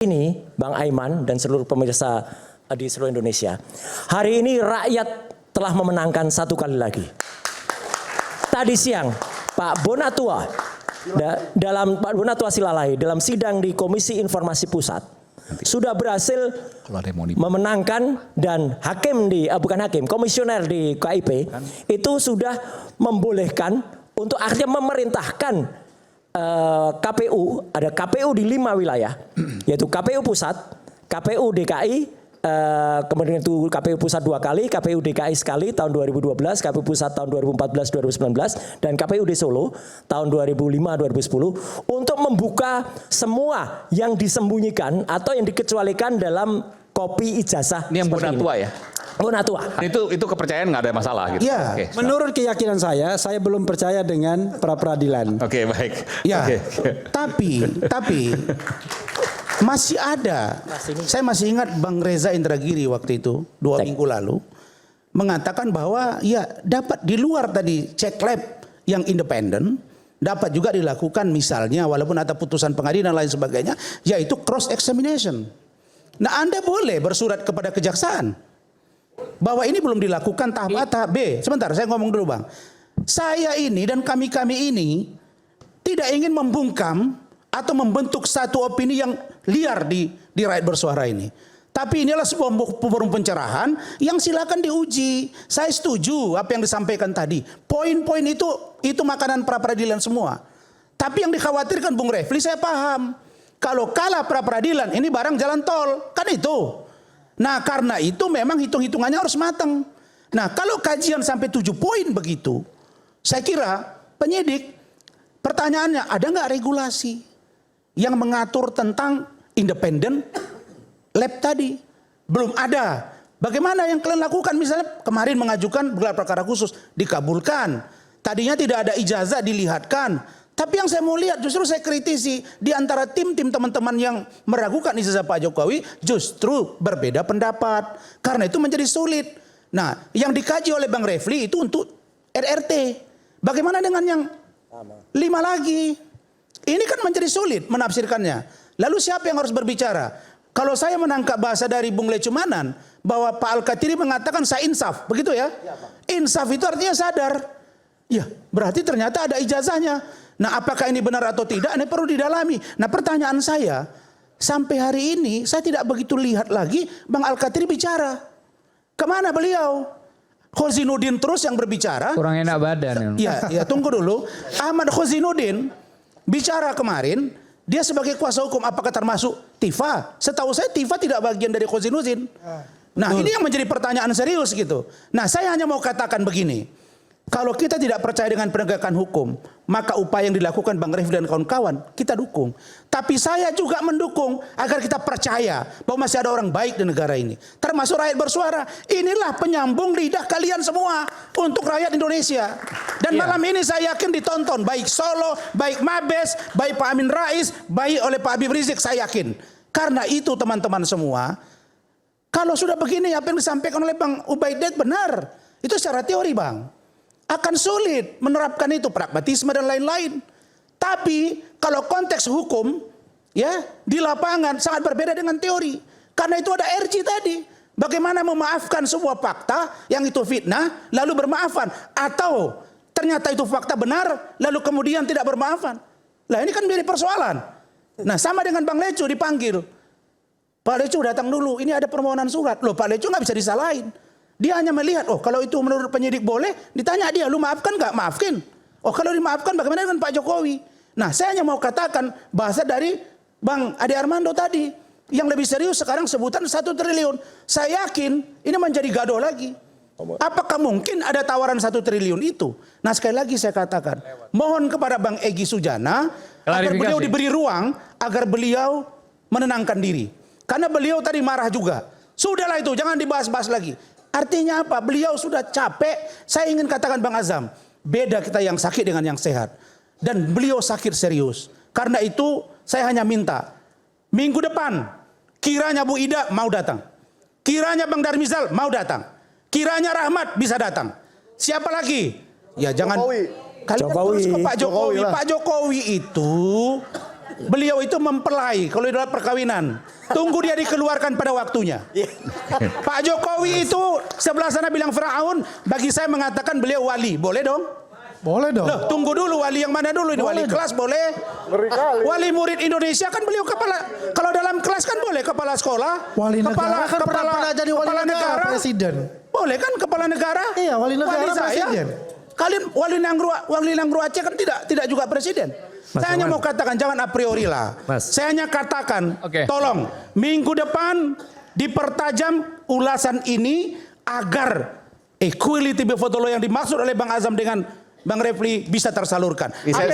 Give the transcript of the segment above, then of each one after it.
Ini Bang Aiman dan seluruh pemirsa di seluruh Indonesia, hari ini rakyat telah memenangkan satu kali lagi. Tadi siang Pak Bonatua Silalahi dalam sidang di Komisi Informasi Pusat sudah berhasil memenangkan, dan komisioner di KIP itu sudah membolehkan untuk akhirnya memerintahkan KPU, ada KPU di 5 wilayah, yaitu KPU Pusat, KPU DKI, kemudian itu KPU Pusat 2 kali, KPU DKI sekali tahun 2012, KPU Pusat tahun 2014-2019, dan KPU di Solo tahun 2005-2010 untuk membuka semua yang disembunyikan atau yang dikecualikan dalam kopi ijazah. Ini yang Bonatua ya? Bonatua. Itu kepercayaan nggak ada masalah gitu. Ya, Oke, menurut keyakinan saya belum percaya dengan pra-peradilan. Oke, baik. Ya, Oke. tapi masih ada. Saya masih ingat Bang Reza Indragiri waktu itu 2 minggu lalu mengatakan bahwa ya dapat di luar tadi cek lab yang independen, dapat juga dilakukan misalnya walaupun ada putusan pengadilan dan lain sebagainya, yaitu cross examination. Nah, Anda boleh bersurat kepada kejaksaan bahwa ini belum dilakukan tahap A, tahap B. Sebentar, saya ngomong dulu Bang. Saya ini dan kami ini tidak ingin membungkam atau membentuk satu opini yang liar di rakyat bersuara ini. Tapi inilah sebuah forum pencerahan yang silakan diuji. Saya setuju apa yang disampaikan tadi. Poin-poin itu makanan pra-peradilan semua. Tapi yang dikhawatirkan Bung Refli, saya paham. Kalau kalah pra-peradilan, ini barang jalan tol. Kan itu. Nah, karena itu memang hitung-hitungannya harus matang. Nah, kalau kajian sampai 7 poin begitu, saya kira penyidik, pertanyaannya ada nggak regulasi yang mengatur tentang independen lab tadi? Belum ada. Bagaimana yang kalian lakukan? Misalnya kemarin mengajukan gelar perkara khusus, dikabulkan. Tadinya tidak ada ijazah, dilihatkan. Tapi yang saya mau lihat, justru saya kritisi di antara tim-tim teman-teman yang meragukan ijazah Pak Jokowi, justru berbeda pendapat. Karena itu menjadi sulit. Nah, yang dikaji oleh Bang Refli itu untuk RRT. Bagaimana dengan yang 5 lagi? Ini kan menjadi sulit menafsirkannya. Lalu siapa yang harus berbicara? Kalau saya menangkap bahasa dari Bung Lecumanan, bahwa Pak Al-Katiri mengatakan saya insaf, begitu ya? Insaf itu artinya sadar. Ya, berarti ternyata ada ijazahnya. Nah, apakah ini benar atau tidak? Ini perlu didalami. Nah, pertanyaan saya, sampai hari ini saya tidak begitu lihat lagi Bang Al-Katiri bicara. Kemana beliau? Khozinuddin terus yang berbicara. Kurang enak badan. Ya, tunggu dulu. Ahmad Khozinuddin bicara kemarin, dia sebagai kuasa hukum apakah termasuk Tifa? Setahu saya Tifa tidak bagian dari Khozinuddin. Nah, ini yang menjadi pertanyaan serius gitu. Nah, saya hanya mau katakan begini. Kalau kita tidak percaya dengan penegakan hukum, maka upaya yang dilakukan Bang Refli dan kawan-kawan kita dukung. Tapi saya juga mendukung agar kita percaya bahwa masih ada orang baik di negara ini. Termasuk rakyat bersuara. Inilah penyambung lidah kalian semua untuk rakyat Indonesia. Dan malam ini saya yakin ditonton baik Solo, baik Mabes, baik Pak Amin Rais, baik oleh Pak Habib Rizik, saya yakin. Karena itu teman-teman semua, kalau sudah begini apa yang disampaikan oleh Bang Ubaidet benar. Itu secara teori Bang. Akan sulit menerapkan itu, pragmatisme dan lain-lain. Tapi kalau konteks hukum ya di lapangan sangat berbeda dengan teori. Karena itu ada RG tadi. Bagaimana memaafkan sebuah fakta yang itu fitnah lalu bermaafan, atau ternyata itu fakta benar lalu kemudian tidak bermaafan. Lah ini kan menjadi persoalan. Nah, sama dengan Bang Lecu dipanggil. Pak Lecu datang dulu, ini ada permohonan surat. Loh, Pak Lecu nggak bisa disalahin. Dia hanya melihat, oh kalau itu menurut penyidik boleh, ditanya dia, lu maafkan nggak? Maafkan. Oh kalau dimaafkan bagaimana dengan Pak Jokowi? Nah, saya hanya mau katakan bahasa dari Bang Ade Armando tadi. Yang lebih serius sekarang sebutan 1 triliun. Saya yakin ini menjadi gaduh lagi. Apakah mungkin ada tawaran 1 triliun itu? Nah, sekali lagi saya katakan, mohon kepada Bang Egy Sujana, agar beliau diberi ruang, agar beliau menenangkan diri. Karena beliau tadi marah juga. Sudahlah itu, jangan dibahas-bahas lagi. Artinya apa? Beliau sudah capek. Saya ingin katakan Bang Azam, beda kita yang sakit dengan yang sehat. Dan beliau sakit serius. Karena itu saya hanya minta, minggu depan kiranya Bu Ida mau datang. Kiranya Bang Darmizal mau datang. Kiranya Rahmat bisa datang. Siapa lagi? Ya jangan. Kalian terus ke Pak Jokowi. Pak Jokowi itu beliau itu mempelai kalau di dalam perkawinan. Tunggu dia dikeluarkan pada waktunya. Pak Jokowi itu sebelah sana bilang Firaun, bagi saya mengatakan beliau wali. Boleh dong? Boleh dong. Loh, tunggu dulu wali yang mana dulu? Ini wali kelas boleh? Wali murid Indonesia kan beliau kepala. Kalau dalam kelas kan boleh kepala sekolah. Wali kepala, negara kan pernah jadi wali negara, presiden. Boleh kan kepala negara? Iya, wali negara presiden. Kalian wali Nanggru Aceh kan tidak juga presiden. Saya hanya mau katakan jangan a priori lah. Saya hanya katakan tolong minggu depan dipertajam ulasan ini agar equality befoto yang dimaksud oleh Bang Azam dengan Bang Refli bisa tersalurkan. Saya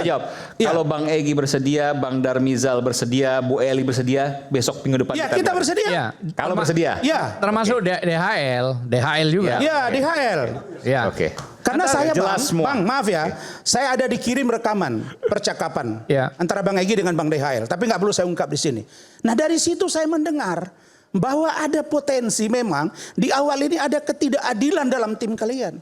jawab. Ya. Kalau Bang Egy bersedia, Bang Darmizal bersedia, Bu Eli bersedia, besok minggu depan Ya, kita bersedia. Ya. Kalau bersedia. Ya. Termasuk DHL juga. Ya, DHL. Ya. Oke. Karena saya jelas semua. Bang, maaf ya, saya ada dikirim rekaman percakapan antara Bang Egy dengan Bang DHL, tapi nggak perlu saya ungkap di sini. Nah dari situ saya mendengar bahwa ada potensi memang di awal ini ada ketidakadilan dalam tim kalian.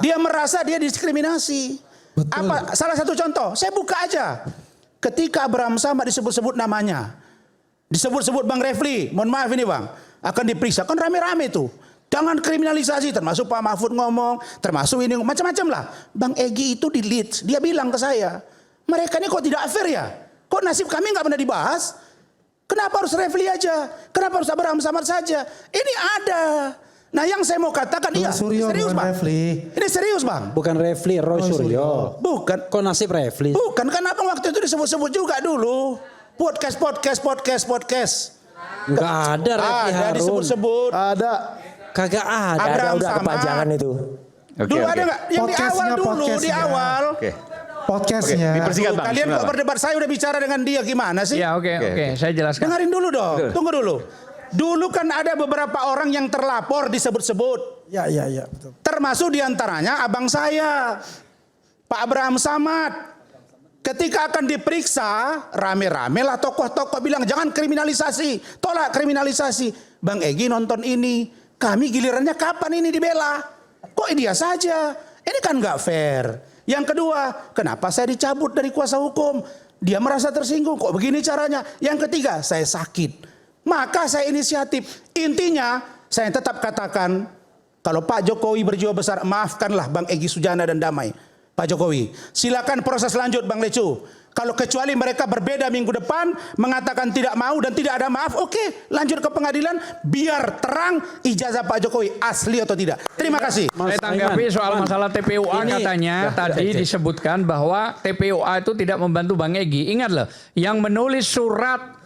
Dia merasa dia diskriminasi. Betul. Salah satu contoh, saya buka aja. Ketika Abraham Samad disebut-sebut namanya, disebut-sebut Bang Refli, mohon maaf ini Bang, akan diperiksa kan rame-rame tuh. Jangan kriminalisasi, termasuk Pak Mahfud ngomong, termasuk ini macam-macam lah. Bang Egy itu di Leeds, dia bilang ke saya, mereka ini kok tidak fair ya? Kok nasib kami nggak pernah dibahas? Kenapa harus Refli aja? Kenapa harus Abraham Samad saja? Ini ada. Nah yang saya mau katakan, iya, Suryo, serius Bang. Refli. Ini serius Bang. Bukan Refli, Roy Suryo. Bukan. Kok nasib Refli? Bukan, kenapa waktu itu disebut-sebut juga dulu. Podcast. Enggak ada Refli Ada Harun. disebut-sebut. Ada. Kagak ada. Abraham Udah Samad. kepanjangan itu. Dulu ada nggak? Yang di awal dulu, di awal. Oke. Podcastnya. Dipersingkat Bang. Kalian Sebentar, kok Bang. berdebat, saya udah bicara dengan dia gimana sih? Ya, oke. Saya jelaskan. Dengarin dulu dong, tunggu dulu. Dulu kan ada beberapa orang yang terlapor disebut-sebut. Ya, betul. Termasuk diantaranya abang saya, Pak Abraham Samad. Ketika akan diperiksa, rame-rame lah tokoh-tokoh bilang jangan kriminalisasi, tolak kriminalisasi. Bang Egy nonton ini, kami gilirannya kapan ini dibela? Kok dia saja? Ini kan nggak fair. Yang kedua, kenapa saya dicabut dari kuasa hukum? Dia merasa tersinggung, kok begini caranya? Yang ketiga, saya sakit. Maka saya inisiatif. Intinya, saya tetap katakan, kalau Pak Jokowi berjiwa besar, maafkanlah Bang Egy Sujana dan Damai. Pak Jokowi, silakan proses lanjut Bang Lecu. Kalau kecuali mereka berbeda minggu depan, mengatakan tidak mau dan tidak ada maaf, oke, lanjut ke pengadilan, biar terang ijazah Pak Jokowi asli atau tidak. Terima kasih. Saya tanggapi soal masalah TPUA katanya tadi disebutkan bahwa TPUA itu tidak membantu Bang Egy. Ingat loh, yang menulis surat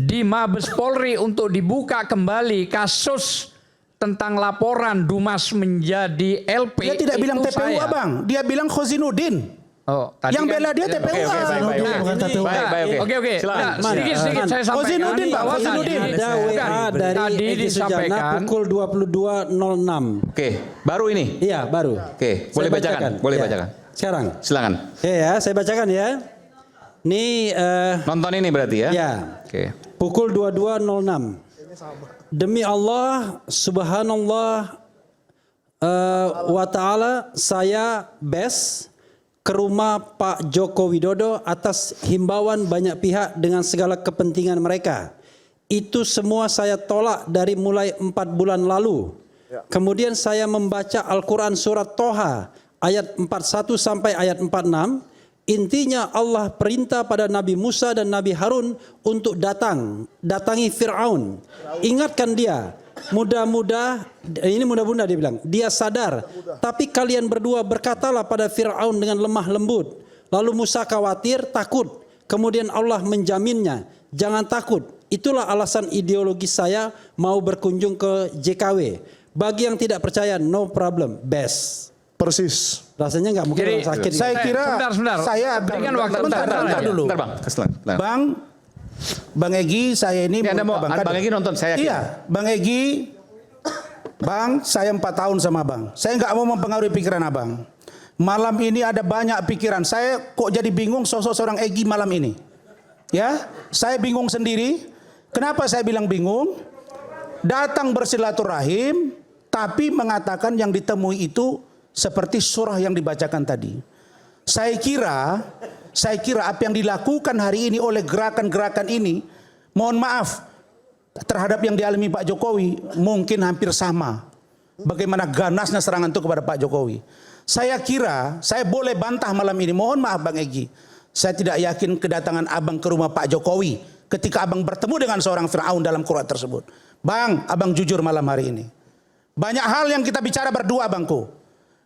di Mabes Polri untuk dibuka kembali kasus tentang laporan Dumas menjadi LP. Dia tidak bilang itu TPUA saya. Bang, dia bilang Khozinuddin. Oh, tadi Yang kan- bela dia TPUA. Oke. Silakan. Nah, sedikit saya sampaikan Khozinuddin, Bang, bahwa Khozinuddin. tadi- Ada WA dari tadi Egy Sujana disampaikan pukul 22.06. Oke, baru ini. Iya, baru. Oke, boleh Saya bacakan. Boleh Ya. bacakan. Sekarang. Silakan. Ya, saya bacakan ya. Ini Nonton ini berarti ya? ya. Oke. Pukul 22.06. Demi Allah, subhanallah wa ta'ala, saya ke rumah Pak Joko Widodo atas himbauan banyak pihak dengan segala kepentingan mereka. Itu semua saya tolak dari mulai 4 bulan lalu. Kemudian saya membaca Al-Quran surat Toha ayat 41 sampai ayat 46. Intinya Allah perintah pada Nabi Musa dan Nabi Harun untuk datangi Fir'aun. Ingatkan dia, mudah-mudah dia bilang, dia sadar. Tapi kalian berdua berkatalah pada Fir'aun dengan lemah lembut. Lalu Musa khawatir, takut. Kemudian Allah menjaminnya, jangan takut. Itulah alasan ideologi saya mau berkunjung ke JKW. Bagi yang tidak percaya, no problem, best. Persis. Rasanya nggak mungkin Jadi, orang sakit. Saya kira sebentar. saya Berikan waktu bentar dulu. Bentar Bang. Keselan. Bang Egy, saya ini Anda mau Bang Bang Egy nonton saya yakin. Iya, Bang Egy, Bang, saya 4 tahun sama Bang. Saya nggak mau mempengaruhi pikiran Abang. Malam ini ada banyak pikiran. Saya kok jadi bingung sosok seorang Egy malam ini. Ya, saya bingung sendiri. Kenapa saya bilang bingung? Datang bersilaturahim, tapi mengatakan yang ditemui itu seperti surah yang dibacakan tadi. Saya kira saya kira apa yang dilakukan hari ini oleh gerakan-gerakan ini, mohon maaf, terhadap yang dialami Pak Jokowi mungkin hampir sama. Bagaimana ganasnya serangan itu kepada Pak Jokowi. Saya kira, saya boleh bantah malam ini, mohon maaf Bang Egy, saya tidak yakin kedatangan abang ke rumah Pak Jokowi ketika abang bertemu dengan seorang Fir'aun dalam Quran tersebut. Bang, abang jujur malam hari ini. Banyak hal yang kita bicara berdua bangku.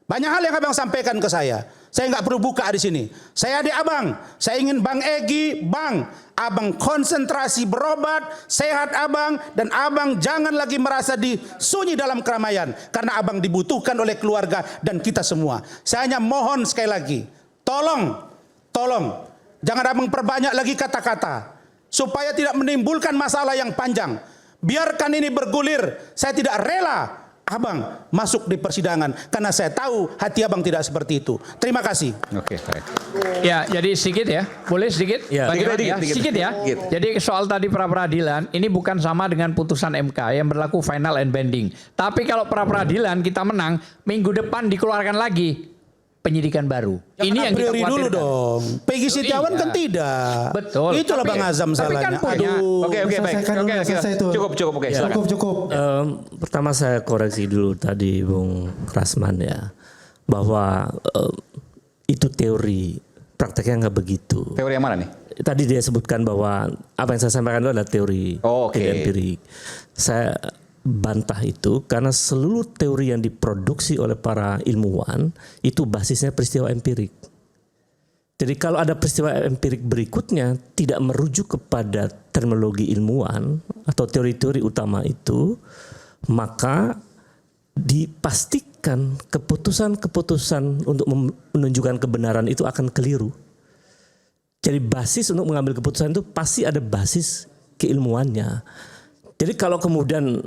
Banyak hal yang abang sampaikan ke saya. Saya nggak perlu buka di sini. Saya adik abang. Saya ingin Bang Egy, Bang, abang konsentrasi berobat, sehat abang, dan abang jangan lagi merasa disunyi dalam keramaian. Karena abang dibutuhkan oleh keluarga dan kita semua. Saya hanya mohon sekali lagi, tolong, jangan abang perbanyak lagi kata-kata. Supaya tidak menimbulkan masalah yang panjang. Biarkan ini bergulir. Saya tidak rela abang masuk di persidangan karena saya tahu hati abang tidak seperti itu. Terima kasih. Oke, baik. Ya, jadi sedikit ya. Boleh sedikit? Ya. Bang Iman, Dikit, ya? dikit. Sedikit ya. Dikit. Jadi soal tadi pra peradilan, ini bukan sama dengan putusan MK yang berlaku final and binding. Tapi kalau pra peradilan kita menang, minggu depan dikeluarkan lagi penyidikan baru. Ini yang kita Priori dulu khawatirkan. dong. Peggy Setiawan kan tidak. Betul. Itulah Tapi- Bang Azam tapi kan salahnya. punya- Aduh. Oke, baik. Selesaikan dulu, Oke, selesai itu. Cukup, oke, silakan. Cukup. Pertama saya koreksi dulu tadi Bung Rasman ya, bahwa itu teori, prakteknya nggak begitu. Teori yang mana nih? Tadi dia sebutkan bahwa apa yang saya sampaikan itu adalah teori, Oh, oke. tidak empirik. Saya bantah itu karena seluruh teori yang diproduksi oleh para ilmuwan itu basisnya peristiwa empirik. Jadi kalau ada peristiwa empirik berikutnya tidak merujuk kepada terminologi ilmuwan atau teori-teori utama itu, maka dipastikan keputusan-keputusan untuk menunjukkan kebenaran itu akan keliru. Jadi basis untuk mengambil keputusan itu pasti ada basis keilmuannya. Jadi kalau kemudian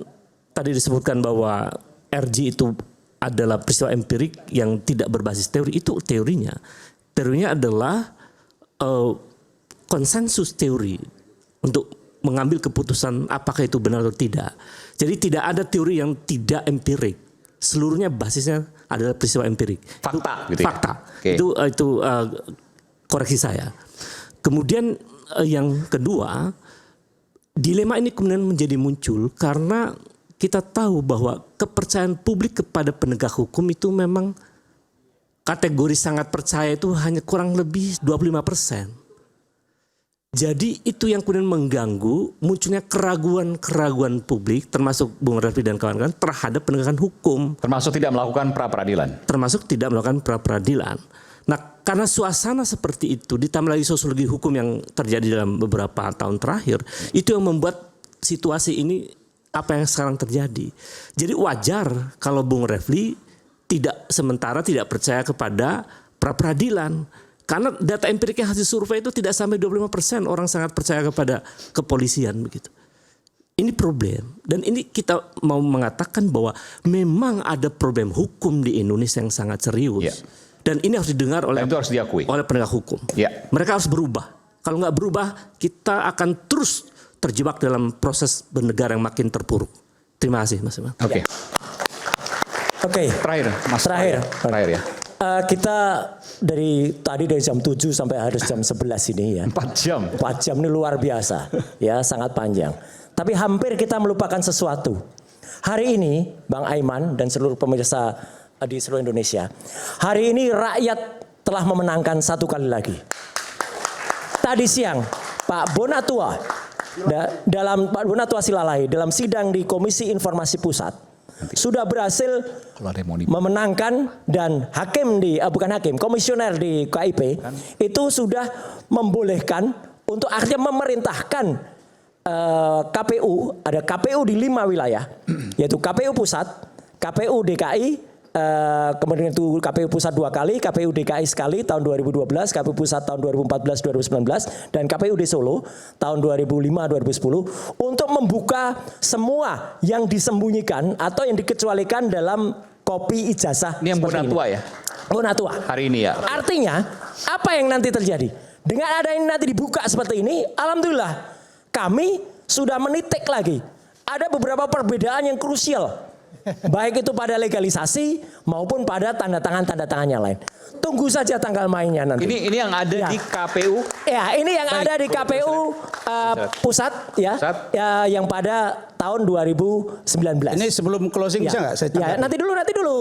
tadi disebutkan bahwa RG itu adalah peristiwa empirik yang tidak berbasis teori, itu teorinya. Teorinya adalah konsensus teori untuk mengambil keputusan apakah itu benar atau tidak. Jadi tidak ada teori yang tidak empirik. Seluruhnya basisnya adalah peristiwa empirik. Fakta, Itu, gitu ya? fakta. Oke. Itu koreksi saya. Kemudian yang kedua, dilema ini kemudian menjadi muncul karena kita tahu bahwa kepercayaan publik kepada penegak hukum itu memang kategori sangat percaya itu hanya kurang lebih 25%. Jadi itu yang kemudian mengganggu munculnya keraguan-keraguan publik termasuk Bung Refli dan kawan-kawan terhadap penegakan hukum. Termasuk tidak melakukan pra peradilan. Termasuk tidak melakukan pra peradilan. Nah, karena suasana seperti itu ditambah lagi sosiologi hukum yang terjadi dalam beberapa tahun terakhir, itu yang membuat situasi ini apa yang sekarang terjadi. Jadi wajar kalau Bung Refli sementara tidak percaya kepada pra peradilan. Karena data empiriknya hasil survei itu tidak sampai 25% orang sangat percaya kepada kepolisian begitu. Ini problem dan ini kita mau mengatakan bahwa memang ada problem hukum di Indonesia yang sangat serius. Ya. Dan ini harus didengar oleh Dan itu harus diakui. oleh penegak hukum. Ya. Mereka harus berubah. Kalau nggak berubah, kita akan terus terjebak dalam proses bernegara yang makin terpuruk. Terima kasih, Mas Iman. Oke. Oke. Terakhir, Mas. Terakhir ya. Kita dari jam 7 sampai harus jam 11 ini ya. 4 jam. 4 jam ini luar biasa, ya sangat panjang. Tapi hampir kita melupakan sesuatu. Hari ini, Bang Aiman dan seluruh pemirsa di seluruh Indonesia, hari ini rakyat telah memenangkan satu kali lagi. Tadi siang, Pak Bonatua Pak Bonatua Silalai dalam sidang di Komisi Informasi Pusat sudah berhasil memenangkan dan komisioner di KIP itu sudah membolehkan untuk akhirnya memerintahkan KPU, ada KPU di 5 wilayah, yaitu KPU Pusat, KPU DKI, kemudian itu KPU Pusat 2 kali, KPU DKI sekali tahun 2012, KPU Pusat tahun 2014-2019, dan KPU di Solo tahun 2005-2010 untuk membuka semua yang disembunyikan atau yang dikecualikan dalam kopi ijazah. Ini yang Bonatua ya? Bonatua. Hari ini ya. Artinya, apa yang nanti terjadi? Dengan ada ini nanti dibuka seperti ini, alhamdulillah kami sudah menitik lagi. Ada beberapa perbedaan yang krusial Baik itu pada legalisasi maupun pada tanda tangan yang lain. Tunggu saja tanggal mainnya nanti. Ini yang ada Ya. di KPU. Ya, ini yang ada di KPU pusat ya, Pusat. ya, yang pada tahun 2019. Ini sebelum closing bisa nggak saya Ya, tambah? nanti dulu.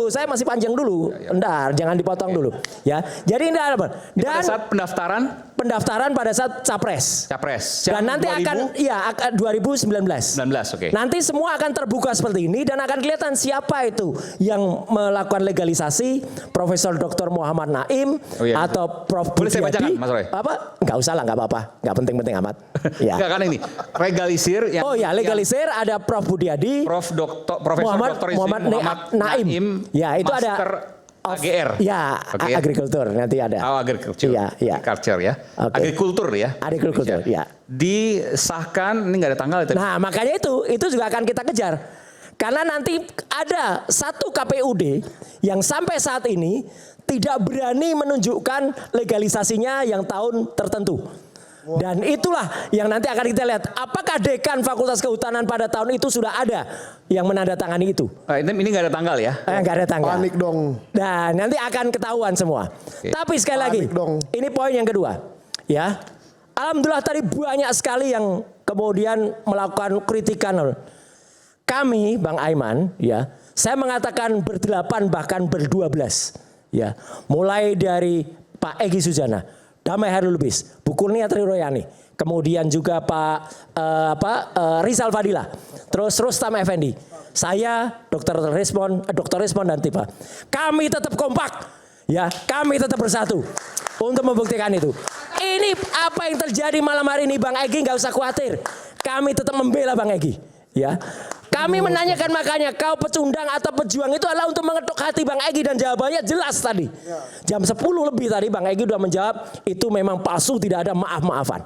Saya masih panjang dulu. Bentar, jangan dipotong dulu. Ya. Jadi ini apa? Pada Dan saat pendaftaran pada saat capres. Capres. Dan nanti akan 2019. 2019, oke. Nanti semua akan terbuka seperti ini dan akan kelihatan siapa itu yang melakukan legalisasi, Profesor Dr. Muhammad Naim Oh iya. atau Prof. Boleh saya Budiadi. bacakan, Mas Roy? Apa? Enggak usah lah, enggak apa-apa. Enggak penting-penting amat. Ya. Enggak kan ini. Legalisir yang Oh ya, legalisir ada Prof. Budiadi, Profesor Muhammad Naim. Ya, itu ada Master AGR. Ya, Oke, ya. agrikultur nanti ada. Oh, agriculture. Iya, iya. Agriculture ya. Oke. Agrikultur ya. Agrikultur, ya. Disahkan, ini nggak ada tanggal ya tadi. Nah, makanya itu juga akan kita kejar. Karena nanti ada satu KPUD yang sampai saat ini tidak berani menunjukkan legalisasinya yang tahun tertentu. Dan itulah yang nanti akan kita lihat. Apakah dekan Fakultas Kehutanan pada tahun itu sudah ada yang menandatangani itu? Ini nggak ada tanggal ya. Nggak ada tanggal. Panik dong. Nah, nanti akan ketahuan semua. Tapi sekali lagi, Panik dong. ini poin yang kedua. Ya, alhamdulillah tadi banyak sekali yang kemudian melakukan kritikan. Kami, Bang Aiman, ya, saya mengatakan berdelapan bahkan berdua-belas. Ya, mulai dari Pak Egy Sujana, Damai Hairul Lubis, Bu Kurnia Triroyani, kemudian juga Pak Rizal Fadila, terus Rustam Effendi, saya Dr. Rismon dan Tifa. Kami tetap kompak, ya, kami tetap bersatu untuk membuktikan itu. Ini apa yang terjadi malam hari ini, Bang Egy, nggak usah khawatir. Kami tetap membela Bang Egy, ya. Kami menanyakan makanya kau pecundang atau pejuang itu adalah untuk mengetuk hati Bang Egy dan jawabannya jelas tadi. Jam 10 lebih tadi Bang Egy sudah menjawab itu memang palsu, tidak ada maaf-maafan.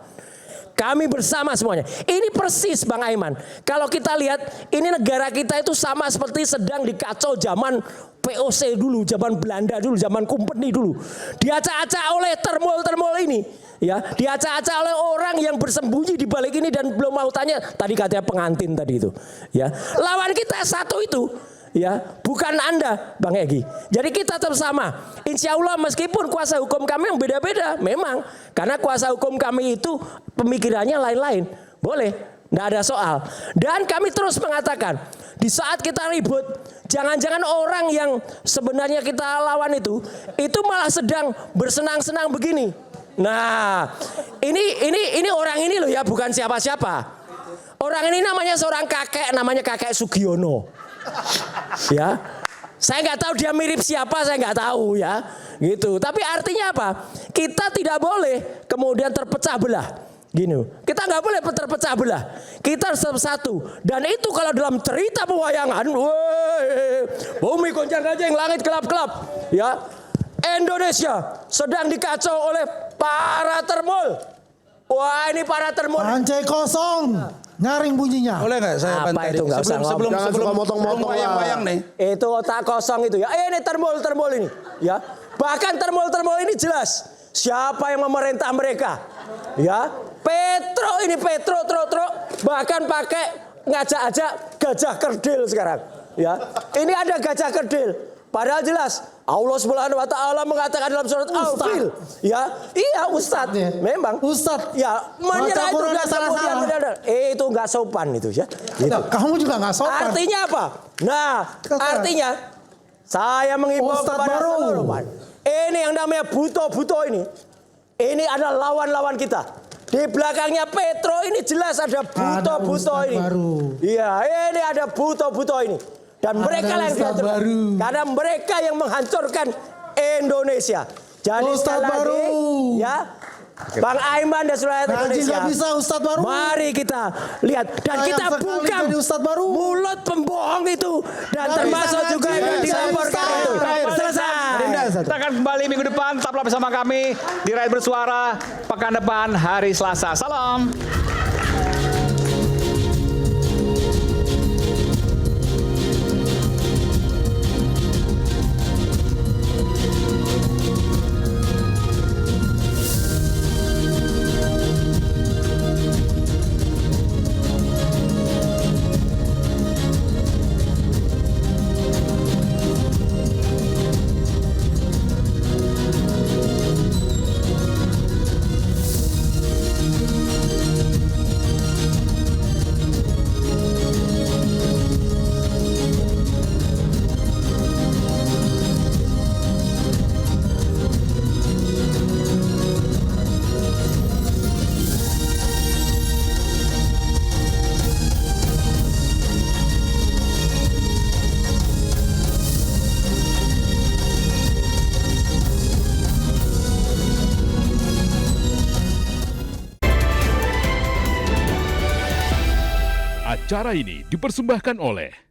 Kami bersama semuanya. Ini persis Bang Aiman. Kalau kita lihat ini negara kita itu sama seperti sedang dikacau zaman POC dulu, zaman Belanda dulu, zaman Kompeni dulu. Diacak-acak oleh termol-termol ini. Ya, diacak-acak oleh orang yang bersembunyi di balik ini dan belum mau tanya. Tadi katanya pengantin tadi itu. Ya, lawan kita satu itu. Ya, bukan Anda, Bang Egy. Jadi kita tetap sama. Insya Allah meskipun kuasa hukum kami yang beda-beda, memang karena kuasa hukum kami itu pemikirannya lain-lain. Boleh, tidak ada soal. Dan kami terus mengatakan, di saat kita ribut, jangan-jangan orang yang sebenarnya kita lawan itu malah sedang bersenang-senang begini. Nah, ini orang ini loh ya, bukan siapa-siapa. Orang ini namanya seorang kakek, namanya kakek Sugiono. Ya, saya nggak tahu dia mirip siapa, saya nggak tahu ya, gitu. Tapi artinya apa? Kita tidak boleh kemudian terpecah belah. Gini, kita nggak boleh terpecah belah. Kita harus satu. Dan itu kalau dalam cerita pewayangan, bumi goncang-gancing, langit gelap-gelap, ya. Indonesia sedang dikacau oleh para termol. Wah, ini para termol. Pancai kosong. Nyaring bunyinya. Boleh nggak saya Apa bantai? itu? Nggak usah sebelum Jangan suka motong-motong lah. wayang-wayang nih. Itu otak kosong itu ya. Ini termol ini, ya. Bahkan termol ini jelas siapa yang memerintah mereka. Ya, Petro ini bahkan pakai ngajak-ajak gajah kerdil sekarang. Ya, ini ada gajah kerdil. Padahal jelas Allah Subhanahu wa taala mengatakan dalam surat Al-Fil, ya. Iya, Ustadz. Memang. Ustadz. Ya, menyerah itu enggak salah-salah. itu enggak sopan itu ya. Gitu. Nah, kamu juga nggak sopan. Artinya apa? Nah, artinya saya mengimbau Ustadz kepada baru. seluruh umat. Ini yang namanya buto-buto ini. Ini adalah lawan-lawan kita. Di belakangnya Petro ini jelas ada buto-buto Ustadz ini. baru. Iya, ini ada buto-buto ini. Dan mereka yang Ustadz diatur. baru. Karena mereka yang menghancurkan Indonesia. Jadi Ustadz sekali lagi, baru. ya, Bang Aiman dan seluruh rakyat Haji Indonesia. nggak bisa Ustadz baru. Mari kita lihat dan Sayang kita sekali bungkam jadi Ustadz baru. mulut pembohong itu dan Nggak termasuk bisa juga ngaji, yang nggak dilaporkan bisa. itu. Terakhir. Selesai. Kita akan kembali minggu depan. Tetaplah bersama kami di Rakyat Bersuara pekan depan hari Selasa. Salam. Acara ini dipersembahkan oleh